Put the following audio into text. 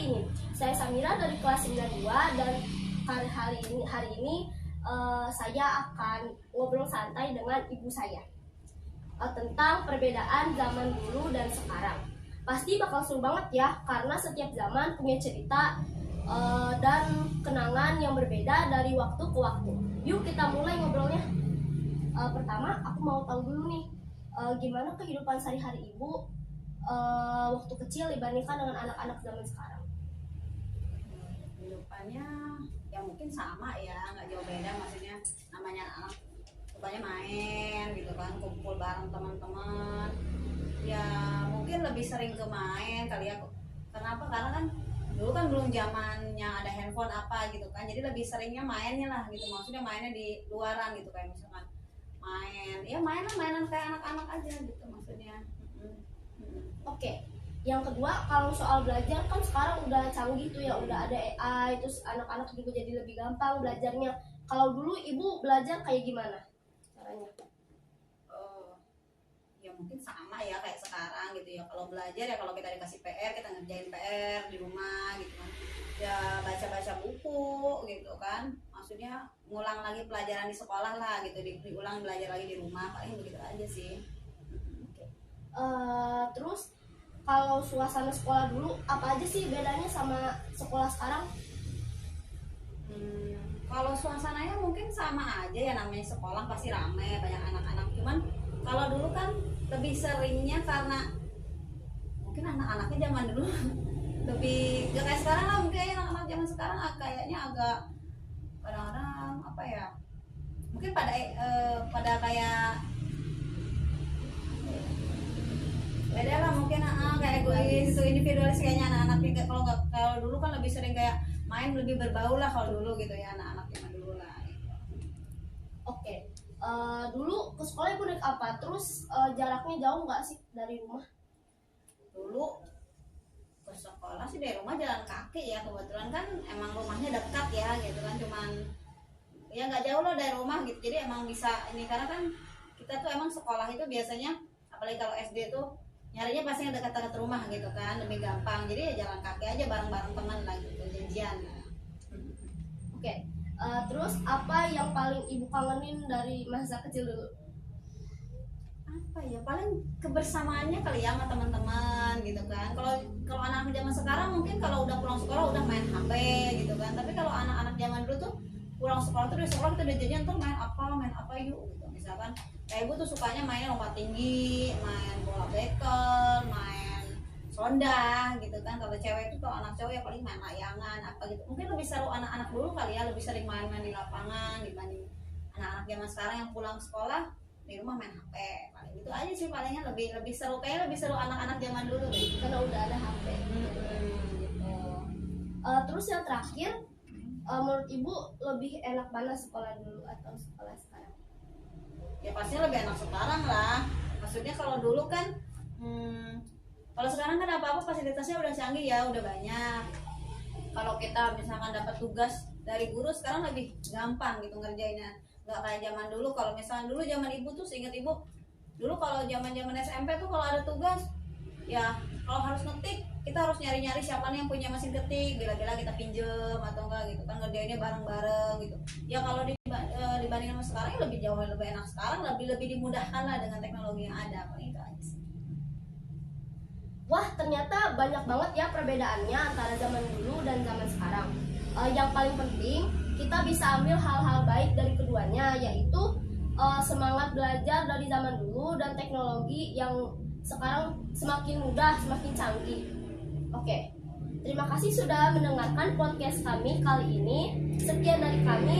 kali ini. Saya Samira dari kelas 92 dan hari ini saya akan ngobrol santai dengan ibu saya tentang perbedaan zaman dulu dan sekarang. Pasti bakal seru banget ya, karena setiap zaman punya cerita dan kenangan yang berbeda dari waktu ke waktu. Yuk kita mulai ngobrolnya. Pertama, aku mau tahu dulu nih, gimana kehidupan sehari-hari ibu waktu kecil dibandingkan dengan anak-anak zaman sekarang. Kehidupannya ya mungkin sama ya, nggak jauh beda. Maksudnya namanya anak rupanya main gitu kan, kumpul bareng teman-teman. Ya mungkin lebih sering ke main kali ya. Kenapa? Karena kan dulu kan belum zamannya ada handphone apa gitu kan, jadi lebih seringnya mainnya lah gitu. Maksudnya mainnya di luaran gitu, kayak misalkan mainan kayak anak-anak aja gitu maksudnya. Oke. Yang kedua, kalau soal belajar kan sekarang udah canggih tuh ya, udah ada AI, terus anak-anak juga jadi lebih gampang belajarnya. Kalau dulu ibu belajar kayak gimana caranya? Ya mungkin sama ya kayak sekarang gitu ya. Kalau belajar ya, kalau kita dikasih PR, kita ngerjain PR di rumah gitu kan. Ya baca-baca buku gitu kan. Maksudnya ngulang lagi pelajaran di sekolah lah gitu, diulang belajar lagi di rumah. Paling begitu aja sih. Terus kalau suasana sekolah dulu apa aja sih bedanya sama sekolah sekarang? Kalau suasananya mungkin sama aja ya, namanya sekolah pasti ramai, banyak anak-anak. Cuman kalau dulu kan lebih seringnya karena mungkin anak-anaknya zaman dulu lebih gak kayak sekarang lah. Mungkin anak-anak zaman sekarang kayaknya agak kadang-kadang apa ya, mungkin pada kayak beda lah mungkin, kayak egois itu, individualis kayaknya anak-anaknya. Kalau dulu kan lebih sering kayak main, lebih berbau lah kalau dulu gitu ya, anak-anak zaman dulu lah gitu. Oke. Dulu ke sekolah ibu naik apa? Terus jaraknya jauh nggak sih dari rumah? Dulu ke sekolah sih dari rumah jalan kaki ya, kebetulan kan emang rumahnya dekat ya gitu kan, cuman ya nggak jauh loh dari rumah gitu. Jadi emang bisa ini, karena kan kita tuh emang sekolah itu biasanya, apalagi kalau SD tuh nyarinya pasti yang dekat-dekat rumah gitu kan, lebih gampang. Jadi ya jalan kaki aja bareng-bareng teman lah gitu, janjian. Oke. Terus apa yang paling ibu kangenin dari masa kecil dulu? Apa ya, paling kebersamaannya kali ya sama teman-teman gitu kan. Kalau anak-anak zaman sekarang mungkin kalau udah pulang sekolah udah main HP gitu kan. Tapi kalau anak-anak zaman dulu tuh pulang sekolah tuh, dari sekolah kita udah janjian tuh main apa yuk gitu. Misalkan kayak ibu tuh sukanya main lompat tinggi, main bola bekel, main sonda gitu kan. Kalau cewek itu, kalau anak cowok ya paling main layangan apa gitu. Mungkin lebih seru anak-anak dulu kali ya, lebih sering main-main di lapangan dibanding anak-anak zaman sekarang yang pulang sekolah di rumah main HP. Paling itu aja sih, palingnya lebih seru, kayaknya lebih seru anak-anak zaman dulu deh, Karena udah ada HP. gitu. Terus yang terakhir, menurut ibu lebih enak mana, sekolah dulu atau sekolah sekarang? Ya pastinya lebih enak sekarang lah. Maksudnya kalau dulu kan kalau sekarang kan apa-apa fasilitasnya udah canggih ya, udah banyak. Kalau kita misalkan dapat tugas dari guru sekarang lebih gampang gitu ngerjainnya, nggak kayak zaman dulu. Kalau misalkan dulu zaman ibu tuh, seingat ibu dulu kalau zaman SMP tuh kalau ada tugas ya, kalau harus ngetik kita harus nyari-nyari siapa nih yang punya mesin ketik, bila-bila kita pinjem atau enggak gitu kan, ngerjainnya bareng-bareng gitu ya. Kalau dibanding sama sekarang ya lebih jauh lebih enak sekarang, lebih dimudahkan lah dengan teknologi yang ada. Paling itu aja sih. Wah, ternyata banyak banget ya perbedaannya antara zaman dulu dan zaman sekarang. Yang paling penting, kita bisa ambil hal-hal baik dari keduanya, yaitu semangat belajar dari zaman dulu dan teknologi yang sekarang semakin mudah, semakin canggih. Oke, terima kasih sudah mendengarkan podcast kami kali ini. Sekian dari kami.